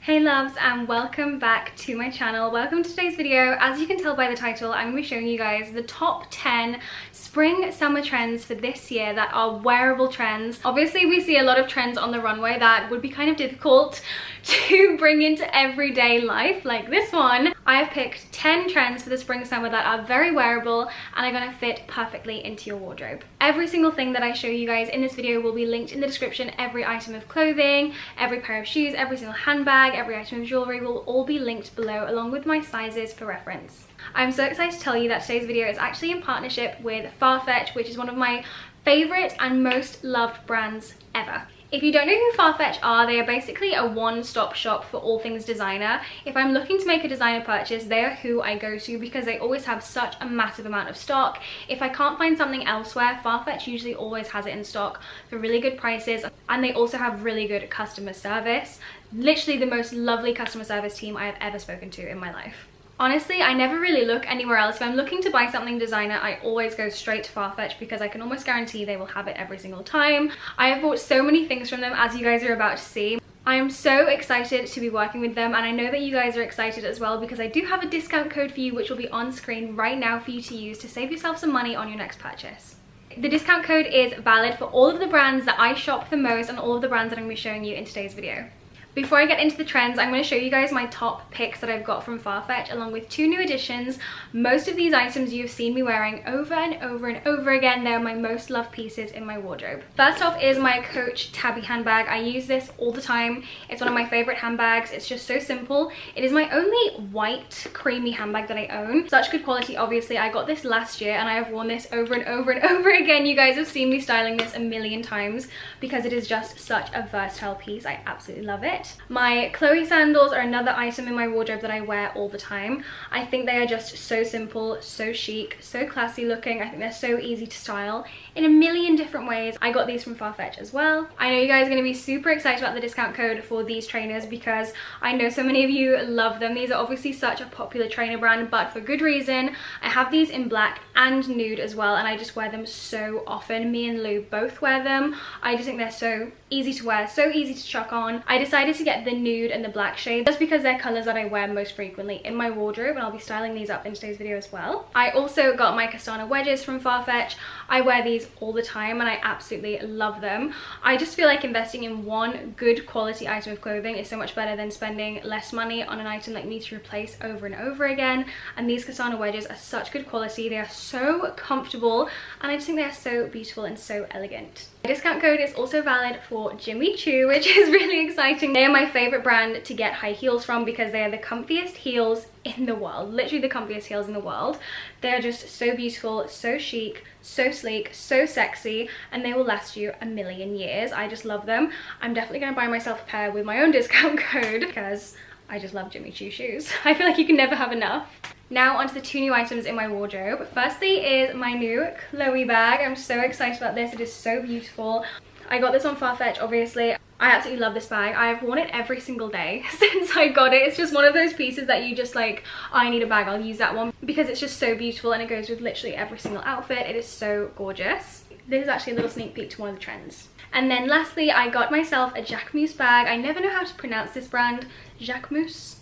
Hey loves, and welcome back to my channel. Welcome to today's video. As you can tell by the title, I'm going to be showing you guys the top 10 spring summer trends for this year that are wearable trends. Obviously we see a lot of trends on the runway that would be kind of difficult to bring into everyday life, like this one. I have picked 10 trends for the spring summer that are very wearable and are going to fit perfectly into your wardrobe. Every single thing that I show you guys in this video will be linked in the description. Every item of clothing, every pair of shoes, every single handbag, every item of jewelry will all be linked below, along with my sizes for reference. I'm so excited to tell you that today's video is actually in partnership with Farfetch, which is one of my favorite and most loved brands ever. If you don't know who Farfetch are, they are basically a one-stop shop for all things designer. If I'm looking to make a designer purchase, they are who I go to because they always have such a massive amount of stock. If I can't find something elsewhere, Farfetch usually always has it in stock for really good prices, and they also have really good customer service. Literally the most lovely customer service team I have ever spoken to in my life. Honestly, I never really look anywhere else. If I'm looking to buy something designer, I always go straight to Farfetch because I can almost guarantee they will have it every single time. I have bought so many things from them, as you guys are about to see. I am so excited to be working with them, and I know that you guys are excited as well because I do have a discount code for you which will be on screen right now for you to use to save yourself some money on your next purchase. The discount code is valid for all of the brands that I shop the most and all of the brands that I'm going to be showing you in today's video. Before I get into the trends, I'm going to show you guys my top picks that I've got from Farfetch, along with 2 new additions. Most of these items you've seen me wearing over and over and over again. They're my most loved pieces in my wardrobe. First off is my Coach Tabby handbag. I use this all the time. It's one of my favorite handbags. It's just so simple. It is my only white creamy handbag that I own. Such good quality, obviously. I got this last year and I have worn this over and over and over again. You guys have seen me styling this a million times because it is just such a versatile piece. I absolutely love it. My Chloe sandals are another item in my wardrobe that I wear all the time. I think they are just so simple, so chic, so classy looking. I think they're so easy to style in a million different ways. I got these from Farfetch as well. I know you guys are going to be super excited about the discount code for these trainers because I know so many of you love them. These are obviously such a popular trainer brand, but for good reason. I have these in black and nude as well, and I just wear them so often. Me and Lou both wear them. I just think they're so easy to wear, so easy to chuck on. I decided to get the nude and the black shade just because they're colors that I wear most frequently in my wardrobe, and I'll be styling these up in today's video as well. I also got my Castana wedges from Farfetch. I wear these all the time and I absolutely love them. I just feel like investing in one good quality item of clothing is so much better than spending less money on an item that you need to replace over and over again. And these Castana wedges are such good quality. They are so comfortable and I just think they are so beautiful and so elegant. The discount code is also valid for Jimmy Choo, which is really exciting. They are my favorite brand to get high heels from because they are the comfiest heels in the world. Literally the comfiest heels in the world. They are just so beautiful, so chic, so sleek, so sexy, and they will last you a million years. I just love them. I'm definitely going to buy myself a pair with my own discount code because I just love Jimmy Choo shoes. I feel like you can never have enough. Now onto the 2 new items in my wardrobe. Firstly is my new Chloe bag. I'm so excited about this. It is so beautiful. I got this on Farfetch, obviously. I absolutely love this bag. I have worn it every single day since I got it. It's just one of those pieces that you just like, I need a bag, I'll use that one, because it's just so beautiful and it goes with literally every single outfit. It is so gorgeous. This is actually a little sneak peek to one of the trends. And then lastly, I got myself a Jacquemus bag. I never know how to pronounce this brand. Jacquemus?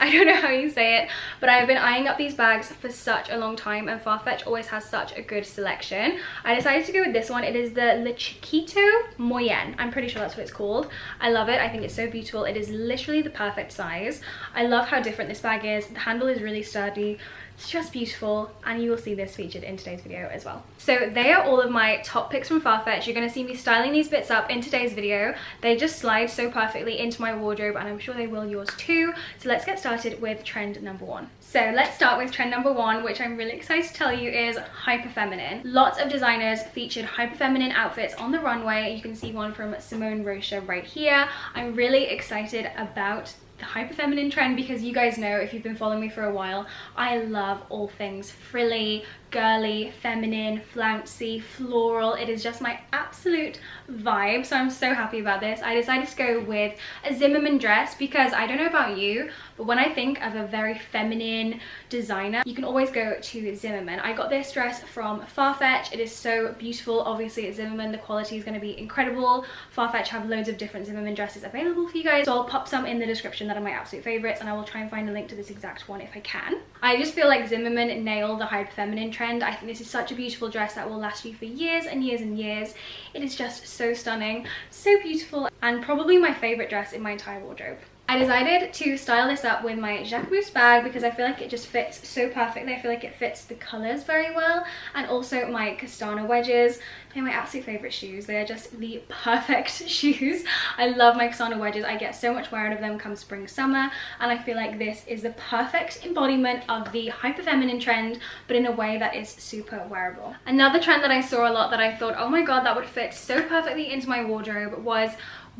I don't know how you say it, but I've been eyeing up these bags for such a long time and Farfetch always has such a good selection. I decided to go with this one. It is the Le Chiquito Moyen. I'm pretty sure that's what it's called. I love it. I think it's so beautiful. It is literally the perfect size. I love how different this bag is. The handle is really sturdy. It's just beautiful, and you will see this featured in today's video as well. So they are all of my top picks from Farfetch. You're going to see me styling these bits up in today's video. They just slide so perfectly into my wardrobe and I'm sure they will yours too. So let's get started with trend number 1. So let's start with trend number 1, which I'm really excited to tell you is hyper feminine. Lots of designers featured hyper feminine outfits on the runway. You can see one from Simone Rocha right here. I'm really excited about the hyper feminine trend because you guys know, if you've been following me for a while, I love all things frilly, girly, feminine, flouncy, floral. It is just my absolute vibe, so I'm so happy about this. I decided to go with a Zimmermann dress because I don't know about you, but when I think of a very feminine designer, you can always go to Zimmermann. I got this dress from Farfetch. It is so beautiful. Obviously at Zimmermann the quality is going to be incredible. Farfetch have loads of different Zimmermann dresses available for you guys, so I'll pop some in the description that are my absolute favorites, and I will try and find a link to this exact one if I can. I just feel like Zimmermann nailed the hyper feminine trend. I think this is such a beautiful dress that will last you for years and years and years. It is just so stunning, so beautiful, and probably my favorite dress in my entire wardrobe. I decided to style this up with my Jacquemus bag because I feel like it just fits so perfectly. I feel like it fits the colours very well, and also my Castana wedges. They're my absolute favourite shoes. They are just the perfect shoes. I love my Castana wedges. I get so much wear out of them come spring summer, and I feel like this is the perfect embodiment of the hyper feminine trend, but in a way that is super wearable. Another trend that I saw a lot that I thought, oh my god, that would fit so perfectly into my wardrobe was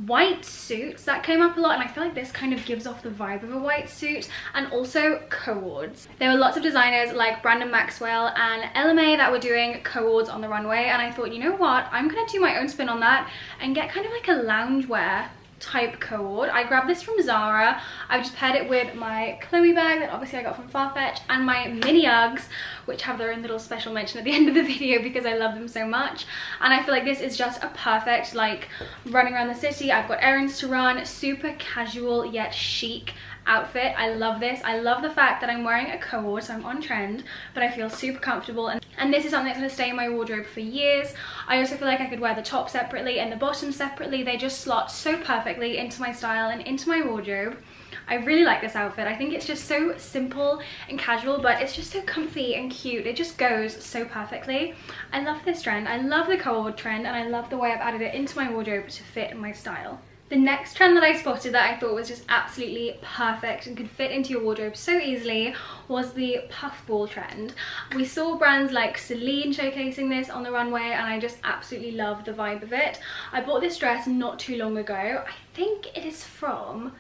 white suits. That came up a lot, and I feel like this kind of gives off the vibe of a white suit, and also co-ords. There were lots of designers like Brandon Maxwell and LMA that were doing co-ords on the runway, and I thought, you know what, I'm gonna do my own spin on that and get kind of like a loungewear type co-ord. I grabbed this from Zara. I've just paired it with my Chloe bag that obviously I got from Farfetch, and my mini Uggs, which have their own little special mention at the end of the video because I love them so much. And I feel like this is just a perfect, like, running around the city, I've got errands to run, super casual yet chic outfit. I love this. I love the fact that I'm wearing a co-ord, so I'm on trend, but I feel super comfortable, and this is something that's going to stay in my wardrobe for years. I also feel like I could wear the top separately and the bottom separately. They just slot so perfectly into my style and into my wardrobe. I really like this outfit. I think it's just so simple and casual, but it's just so comfy and cute. It just goes so perfectly. I love this trend. I love the co-ord trend, and I love the way I've added it into my wardrobe to fit my style. The next trend that I spotted that I thought was just absolutely perfect and could fit into your wardrobe so easily was the puffball trend. We saw brands like Celine showcasing this on the runway, and I just absolutely love the vibe of it. I bought this dress not too long ago. I think it is from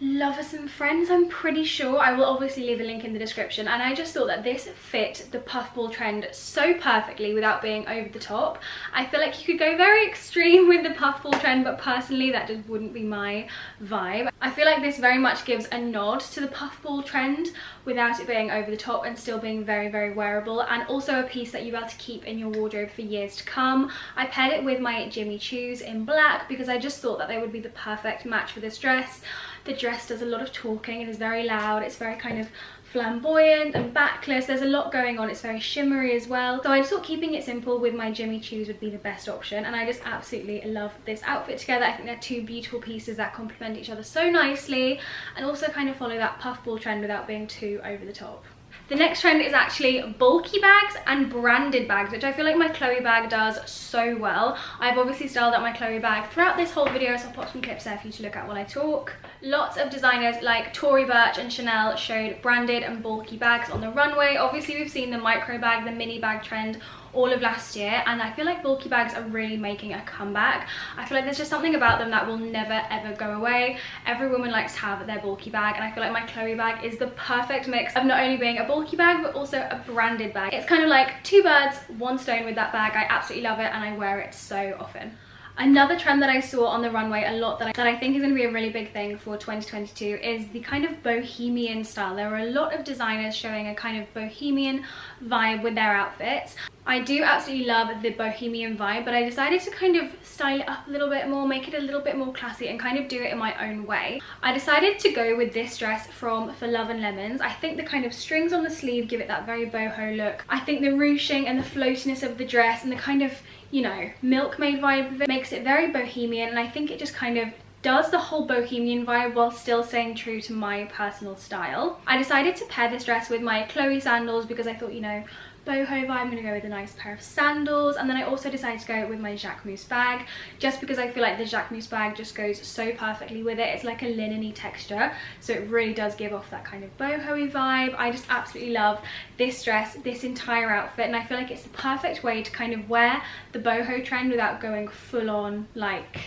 Lovers and Friends, I'm pretty sure. I will obviously leave a link in the description, and I just thought that this fit the puffball trend so perfectly without being over the top. I feel like you could go very extreme with the puffball trend, but personally that just wouldn't be my vibe. I feel like this very much gives a nod to the puffball trend without it being over the top and still being very, very wearable, and also a piece that you'll be able to keep in your wardrobe for years to come. I paired it with my Jimmy Choos in black because I just thought that they would be the perfect match for this dress. The dress does a lot of talking. It is very loud. It's very kind of flamboyant and backless. There's a lot going on. It's very shimmery as well. So I just thought keeping it simple with my Jimmy Choos would be the best option, and I just absolutely love this outfit together. I think they're two beautiful pieces that complement each other so nicely and also kind of follow that puffball trend without being too over the top. The next trend is actually bulky bags and branded bags, which I feel like my Chloe bag does so well. I've obviously styled up my Chloe bag throughout this whole video, so I'll pop some clips there for you to look at while I talk. Lots of designers like Tory Burch and Chanel showed branded and bulky bags on the runway. Obviously we've seen the micro bag, the mini bag trend all of last year, and I feel like bulky bags are really making a comeback. I feel like there's just something about them that will never ever go away. Every woman likes to have their bulky bag, and I feel like my Chloe bag is the perfect mix of not only being a bulky bag but also a branded bag. It's kind of like two birds, one stone with that bag. I absolutely love it, and I wear it so often. Another trend that I saw on the runway a lot that I think is going to be a really big thing for 2022 is the kind of bohemian style. There are a lot of designers showing a kind of bohemian vibe with their outfits. I do absolutely love the bohemian vibe, but I decided to kind of style it up a little bit more, make it a little bit more classy, and kind of do it in my own way. I decided to go with this dress from For Love and Lemons. I think the kind of strings on the sleeve give it that very boho look. I think the ruching and the floatiness of the dress and the kind of, you know, milkmaid vibe of it makes it very bohemian, and I think it just kind of does the whole bohemian vibe while still staying true to my personal style. I decided to pair this dress with my Chloe sandals because I thought, you know, boho vibe, I'm gonna go with a nice pair of sandals. And then I also decided to go with my Jacquemus bag just because I feel like the Jacquemus bag just goes so perfectly with it. It's like a linen-y texture, so it really does give off that kind of boho-y vibe. I just absolutely love this dress, this entire outfit, and I feel like it's the perfect way to kind of wear the boho trend without going full on, like,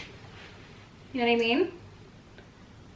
you know what I mean?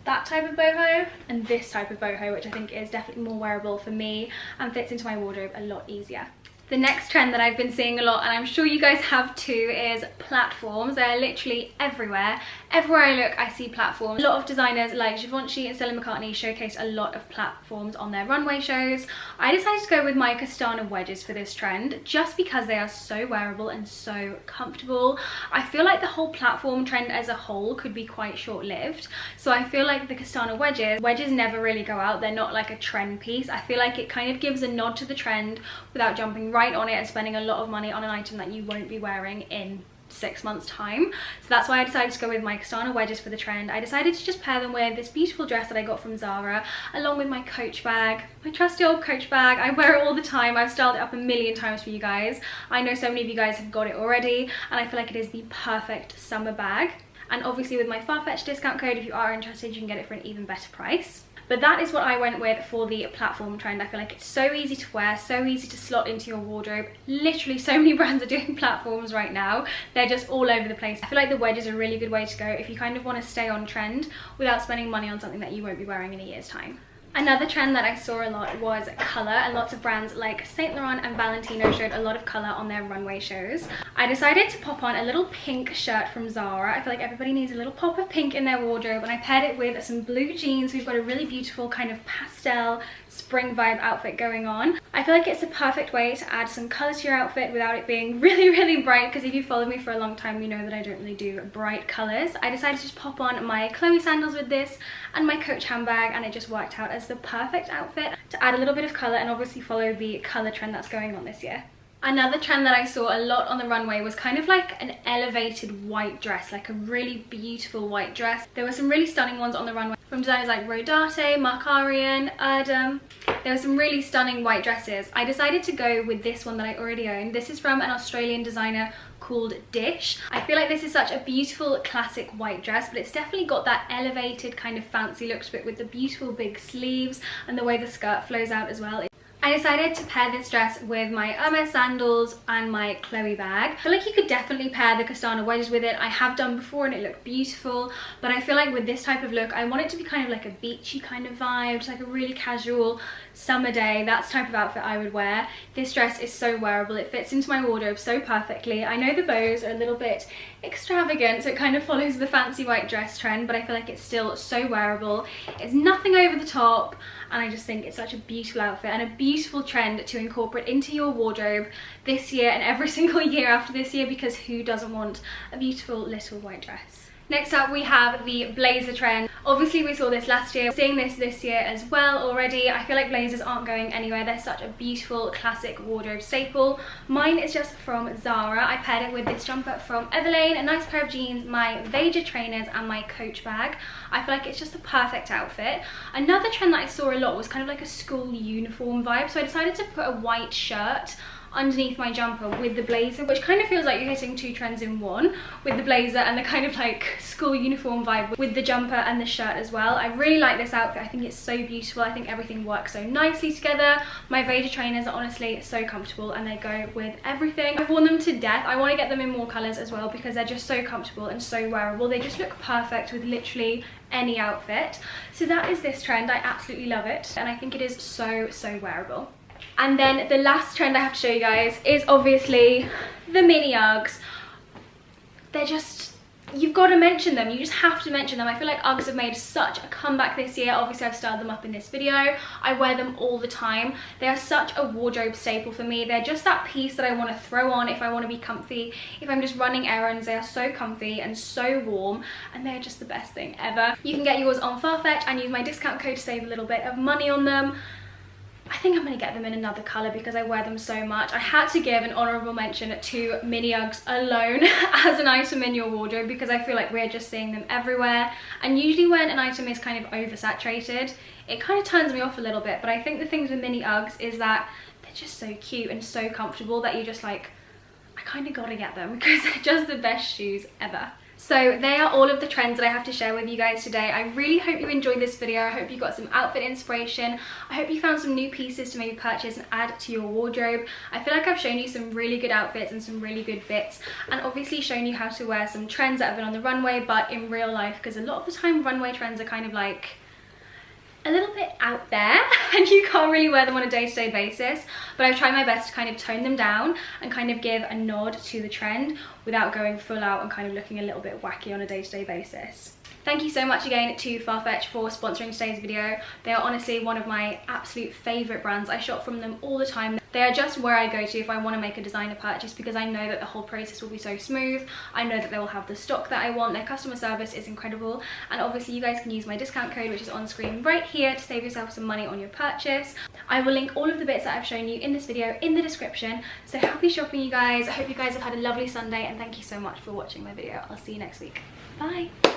that type of boho and this type of boho, which I think is definitely more wearable for me and fits into my wardrobe a lot easier. The next trend that I've been seeing a lot, and I'm sure you guys have too, is platforms. They're literally everywhere. Everywhere I look, I see platforms. A lot of designers like Givenchy and Stella McCartney showcase a lot of platforms on their runway shows. I decided to go with my Castana wedges for this trend just because they are so wearable and so comfortable. I feel like the whole platform trend as a whole could be quite short-lived. So I feel like the Castana wedges never really go out. They're not like a trend piece. I feel like it kind of gives a nod to the trend without jumping right on it and spending a lot of money on an item that you won't be wearing in 6 months time. So that's why I decided to go with my Castana wedges for the trend. I decided to just pair them with this beautiful dress that I got from Zara, along with my Coach bag, my trusty old Coach bag. I wear it all the time. I've styled it up a million times for you guys. I know so many of you guys have got it already, and I feel like it is the perfect summer bag. And obviously with my Farfetch discount code, if you are interested, you can get it for an even better price. But that is what I went with for the platform trend. I feel like it's so easy to wear, so easy to slot into your wardrobe. Literally so many brands are doing platforms right now. They're just all over the place. I feel like the wedge is a really good way to go if you kind of want to stay on trend without spending money on something that you won't be wearing in a year's time. Another trend that I saw a lot was colour, and lots of brands like Saint Laurent and Valentino showed a lot of colour on their runway shows. I decided to pop on a little pink shirt from Zara. I feel like everybody needs a little pop of pink in their wardrobe, and I paired it with some blue jeans. We've got a really beautiful kind of pastel spring vibe outfit going on. I feel like it's a perfect way to add some colour to your outfit without it being really bright, because if you follow me for a long time, you know that I don't really do bright colours. I decided to just pop on my Chloe sandals with this and my Coach handbag, and it just worked out as the perfect outfit to add a little bit of colour and obviously follow the colour trend that's going on this year. Another trend that I saw a lot on the runway was kind of like an elevated white dress, like a really beautiful white dress. There were some really stunning ones on the runway from designers like Rodarte, Markarian, Erdem. There were some really stunning white dresses. I decided to go with this one that I already own. This is from an Australian designer called Dish. I feel like this is such a beautiful classic white dress, but it's definitely got that elevated kind of fancy look to it with the beautiful big sleeves and the way the skirt flows out as well. I decided to pair this dress with my Hermes sandals and my Chloe bag. I feel like you could definitely pair the Castana wedges with it. I have done before and it looked beautiful, but I feel like with this type of look, I want it to be kind of like a beachy kind of vibe, just like a really casual summer day. That's the type of outfit I would wear. This dress is so wearable. It fits into my wardrobe so perfectly. I know the bows are a little bit extravagant, so it kind of follows the fancy white dress trend, but I feel like it's still so wearable. It's nothing over the top, and I just think it's such a beautiful outfit and a beautiful trend to incorporate into your wardrobe this year and every single year after this year, because who doesn't want a beautiful little white dress? Next up, we have the blazer trend. Obviously we saw this last year, seeing this year as well already. I feel like blazers aren't going anywhere. They're such a beautiful classic wardrobe staple. Mine is just from Zara. I paired it with this jumper from Everlane, a nice pair of jeans, my Veja trainers and my Coach bag. I feel like it's just a perfect outfit. Another trend that I saw a lot was kind of like a school uniform vibe, so I decided to put a white shirt underneath my jumper with the blazer, which kind of feels like you're hitting two trends in one, with the blazer and the kind of like school uniform vibe with the jumper and the shirt as well. I really like this outfit. I think it's so beautiful. I think everything works so nicely together. My Veja trainers are honestly so comfortable and they go with everything. I've worn them to death. I want to get them in more colours as well because they're just so comfortable and so wearable. They just look perfect with literally any outfit. So that is this trend. I absolutely love it, and I think it is so wearable. And then the last trend I have to show you guys is obviously the mini Uggs. They're just, you've got to mention them. You just have to mention them. I feel like Uggs have made such a comeback this year. Obviously I've styled them up in this video. I wear them all the time. They are such a wardrobe staple for me. They're just that piece that I want to throw on if I want to be comfy. If I'm just running errands, they are so comfy and so warm, and they're just the best thing ever. You can get yours on Farfetch and use my discount code to save a little bit of money on them. I think I'm going to get them in another colour because I wear them so much. I had to give an honourable mention to mini Uggs alone as an item in your wardrobe because I feel like we're just seeing them everywhere. And usually when an item is kind of oversaturated, it kind of turns me off a little bit. But I think the things with mini Uggs is that they're just so cute and so comfortable that you're just like, I kind of got to get them because they're just the best shoes ever. So they are all of the trends that I have to share with you guys today. I really hope you enjoyed this video. I hope you got some outfit inspiration. I hope you found some new pieces to maybe purchase and add to your wardrobe. I feel like I've shown you some really good outfits and some really good bits, and obviously shown you how to wear some trends that have been on the runway but in real life, because a lot of the time runway trends are kind of like a little bit out there and you can't really wear them on a day-to-day basis, but I've tried my best to kind of tone them down and kind of give a nod to the trend without going full out and kind of looking a little bit wacky on a day-to-day basis. Thank you so much again to Farfetch for sponsoring today's video. They are honestly one of my absolute favourite brands. I shop from them all the time. They are just where I go to if I want to make a designer purchase, because I know that the whole process will be so smooth. I know that they will have the stock that I want. Their customer service is incredible, and obviously you guys can use my discount code, which is on screen right here, to save yourself some money on your purchase. I will link all of the bits that I've shown you in this video in the description. So happy shopping, you guys. I hope you guys have had a lovely Sunday, and thank you so much for watching my video. I'll see you next week. Bye.